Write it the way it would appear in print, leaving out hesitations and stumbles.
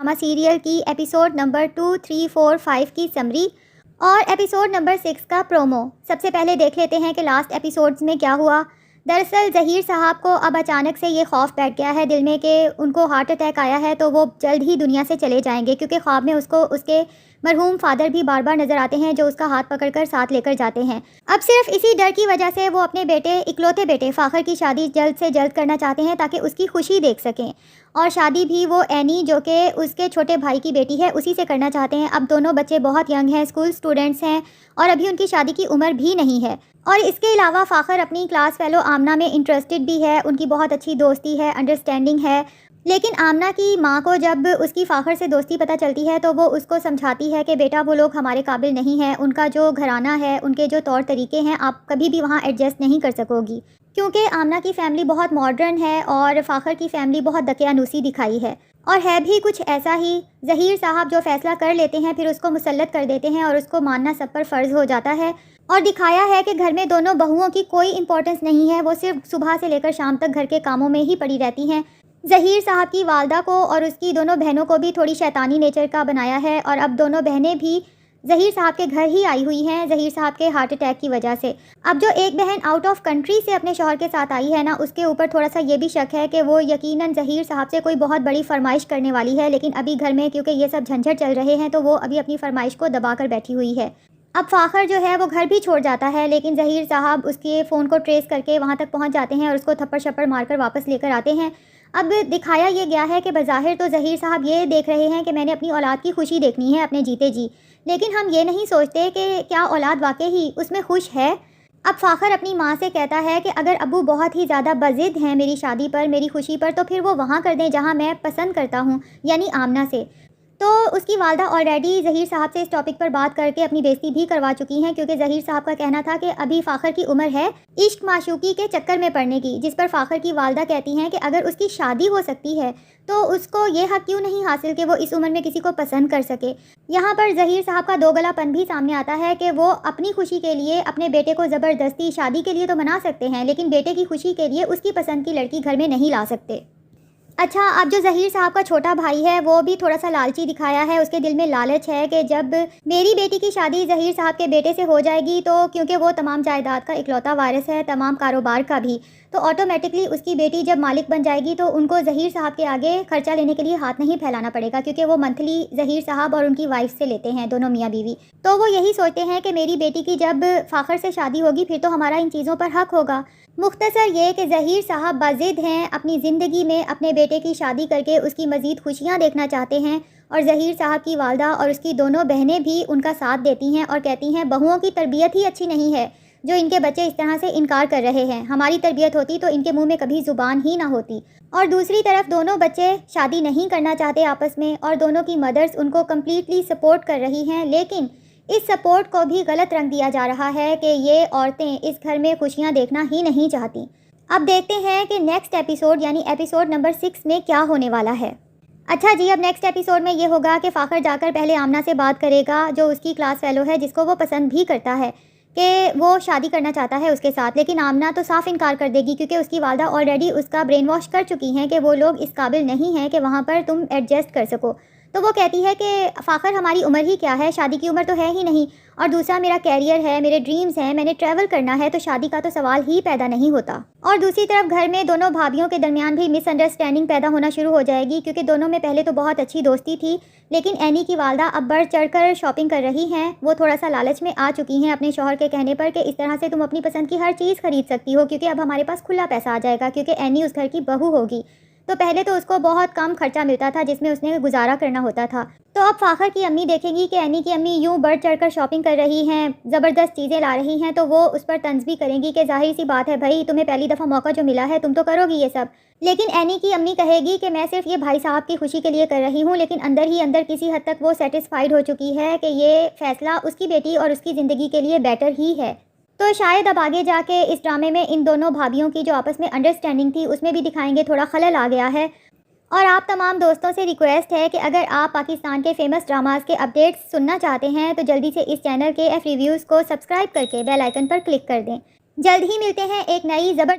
Drama serial की episode number 2, 3, 4, 5 की summary और एपिसोड नंबर 6 का प्रोमो। सबसे पहले देख लेते हैं कि लास्ट एपिसोड्स में क्या हुआ। दरअसल ज़हीर साहब को अब अचानक से ये खौफ बैठ गया है दिल में कि उनको हार्ट अटैक आया है तो वो जल्द ही दुनिया से चले जाएंगे, क्योंकि ख्वाब में उसको उसके मरहूम फादर भी बार बार नज़र आते हैं जो उसका हाथ पकड़कर साथ लेकर जाते हैं। अब सिर्फ इसी डर की वजह से वो अपने इकलौते बेटे फ़ाखर की शादी जल्द से जल्द करना चाहते हैं ताकि उसकी खुशी देख सकें, और शादी भी वो एनी जो कि उसके छोटे भाई की बेटी है उसी से करना चाहते हैं। अब दोनों बच्चे बहुत यंग हैं, स्कूल स्टूडेंट्स हैं और अभी उनकी शादी की उम्र भी नहीं है। और इसके अलावा फ़ाखर अपनी क्लास फेलो आमना में इंटरेस्टेड भी है, उनकी बहुत अच्छी दोस्ती है, अंडरस्टैंडिंग है। लेकिन आमना की माँ को जब उसकी फ़ाखर से दोस्ती पता चलती है तो वो उसको समझाती है कि बेटा वो लोग हमारे काबिल नहीं हैं, उनका जो घराना है, उनके जो तौर तरीके हैं, आप कभी भी वहाँ एडजस्ट नहीं कर सकोगी, क्योंकि आमना की फ़ैमिली बहुत मॉडर्न है और फ़ाखर की फ़ैमिली बहुत दकियानूसी दिखाई है। और है भी कुछ ऐसा ही। ज़हीर साहब जो फ़ैसला कर लेते हैं फिर उसको मुसल्लत कर देते हैं और उसको मानना सब पर फ़र्ज़ हो जाता है। और दिखाया है कि घर में दोनों बहुओं की कोई इंपॉर्टेंस नहीं है, वो सिर्फ सुबह से लेकर शाम तक घर के कामों में ही पड़ी रहती हैं। ज़हीर साहब की वालदा को और उसकी दोनों बहनों को भी थोड़ी शैतानी नेचर का बनाया है और अब दोनों बहनें भी ज़हीर साहब के घर ही आई हुई हैं ज़हीर साहब के हार्ट अटैक की वजह से। अब जो एक बहन आउट ऑफ कंट्री से अपने शौहर के साथ आई है ना, उसके ऊपर थोड़ा सा ये भी शक है कि वो यकीनन ज़हीर साहब से कोई बहुत बड़ी फरमाइश करने वाली है, लेकिन अभी घर में क्योंकि ये सब झंझट चल रहे हैं तो वो अभी अपनी फरमाइश को दबा कर बैठी हुई है। अब फ़ाखर जो है वो घर भी छोड़ जाता है, लेकिन ज़हीर साहब उसके फ़ोन को ट्रेस करके वहाँ तक पहुँच जाते हैं और उसको थप्पड़ शप्पड़ मारकर वापस लेकर आते हैं। अब दिखाया ये गया है कि बज़ाहिर तो ज़हीर साहब ये देख रहे हैं कि मैंने अपनी औलाद की खुशी देखनी है अपने जीते जी, लेकिन हम ये नहीं सोचते कि क्या औलाद वाकई ही उसमें खुश है। अब फ़ाखर अपनी माँ से कहता है कि अगर अब्बू बहुत ही ज़्यादा बज़िद हैं मेरी शादी पर, मेरी खुशी पर, तो फिर वो वहाँ कर दें जहाँ मैं पसंद करता हूँ, यानी आमना से। तो उसकी वालदा ऑलरेडी ज़हीर साहब से इस टॉपिक पर बात करके अपनी बेइज्जती भी करवा चुकी हैं, क्योंकि ज़हीर साहब का कहना था कि अभी फ़ाखर की उम्र है इश्क माशूकी के चक्कर में पड़ने की, जिस पर फ़ाखर की वालदा कहती हैं कि अगर उसकी शादी हो सकती है तो उसको ये हक़ क्यों नहीं हासिल कि वो इस उम्र में किसी को पसंद कर सके। यहाँ पर ज़हीर साहब का दोगलापन भी सामने आता है कि वो अपनी खुशी के लिए अपने बेटे को ज़बरदस्ती शादी के लिए तो मना सकते हैं, लेकिन बेटे की खुशी के लिए उसकी पसंद की लड़की घर में नहीं ला सकते। अच्छा, अब जो ज़हीर साहब का छोटा भाई है वो भी थोड़ा सा लालची दिखाया है, उसके दिल में लालच है कि जब मेरी बेटी की शादी ज़हीर साहब के बेटे से हो जाएगी तो क्योंकि वो तमाम जायदाद का इकलौता वारिस है, तमाम कारोबार का भी, तो ऑटोमेटिकली उसकी बेटी जब मालिक बन जाएगी तो उनको ज़हीर साहब के आगे खर्चा लेने के लिए हाथ नहीं फैलाना पड़ेगा, क्योंकि वो मंथली ज़हीर साहब और उनकी वाइफ से लेते हैं, दोनों मियाँ बीवी। तो वो यही सोचते हैं कि मेरी बेटी की जब फ़ाखर से शादी होगी फिर तो हमारा इन चीज़ों पर हक़ होगा। मुख्तसर ये कि ज़हीर साहब बाज़िद हैं, अपनी ज़िंदगी में अपने बेटे की शादी करके उसकी मज़ीद खुशियाँ देखना चाहते हैं, और ज़हीर साहब की वालदा और उसकी दोनों बहनें भी उनका साथ देती हैं और कहती हैं बहुओं की तरबियत ही अच्छी नहीं है जो इनके बच्चे इस तरह से इनकार कर रहे हैं, हमारी तरबियत होती तो इनके मुंह में कभी ज़ुबान ही ना होती। और दूसरी तरफ दोनों बच्चे शादी नहीं करना चाहते आपस में और दोनों की मदर्स उनको कम्प्लीटली सपोर्ट कर रही हैं, लेकिन इस सपोर्ट को भी गलत रंग दिया जा रहा है कि ये औरतें इस घर में खुशियां देखना ही नहीं चाहती। अब देखते हैं कि नेक्स्ट एपिसोड यानी एपिसोड नंबर 6 में क्या होने वाला है। अच्छा जी, अब नेक्स्ट एपिसोड में ये होगा कि फ़ाखर जाकर पहले आमना से बात करेगा जो उसकी क्लास फेलो है, जिसको वो पसंद भी करता है, कि वो शादी करना चाहता है उसके साथ, लेकिन आमना तो साफ़ इनकार कर देगी क्योंकि उसकी वालदा ऑलरेडी उसका ब्रेन वॉश कर चुकी हैं कि वो लोग इस काबिल नहीं हैं कि वहाँ पर तुम एडजस्ट कर सको। तो वो कहती है कि फ़ाखर हमारी उम्र ही क्या है, शादी की उम्र तो है ही नहीं, और दूसरा मेरा कैरियर है, मेरे ड्रीम्स हैं, मैंने ट्रैवल करना है, तो शादी का तो सवाल ही पैदा नहीं होता। और दूसरी तरफ घर में दोनों भाभियों के दरमियान भी मिसअंडरस्टैंडिंग पैदा होना शुरू हो जाएगी, क्योंकि दोनों में पहले तो बहुत अच्छी दोस्ती थी, लेकिन एनी की वालदा अब बढ़ चढ़ कर शॉपिंग कर रही हैं। वो थोड़ा सा लालच में आ चुकी हैं अपने शौहर के कहने पर कि इस तरह से तुम अपनी पसंद की हर चीज़ खरीद सकती हो, क्योंकि अब हमारे पास खुला पैसा आ जाएगा, क्योंकि एनी उस घर की बहू होगी। तो पहले तो उसको बहुत कम खर्चा मिलता था जिसमें उसने गुजारा करना होता था। तो अब फ़ाखर की अम्मी देखेंगी कि एनी की अम्मी यूँ बढ़ चढ़ कर शॉपिंग कर रही हैं, ज़बरदस्त चीज़ें ला रही हैं, तो वो उस पर तंज़ भी करेंगी कि ज़ाहिर सी बात है भाई, तुम्हें पहली दफ़ा मौका जो मिला है तुम तो करोगी ये सब। लेकिन एनी की अम्मी कहेगी कि मैं सिर्फ ये भाई साहब की खुशी के लिए कर रही हूँ, लेकिन अंदर ही अंदर किसी हद तक वो सेटिस्फाइड हो चुकी है कि ये फ़ैसला उसकी बेटी और उसकी ज़िंदगी के लिए बेटर ही है। तो शायद अब आगे जाके इस ड्रामे में इन दोनों भाभियों की जो आपस में अंडरस्टैंडिंग थी उसमें भी दिखाएंगे थोड़ा खलल आ गया है। और आप तमाम दोस्तों से रिक्वेस्ट है कि अगर आप पाकिस्तान के फेमस ड्रामास के अपडेट्स सुनना चाहते हैं तो जल्दी से इस चैनल के रिव्यूज़ को सब्सक्राइब करके बेल आइकन पर क्लिक कर दें। जल्द ही मिलते हैं एक नई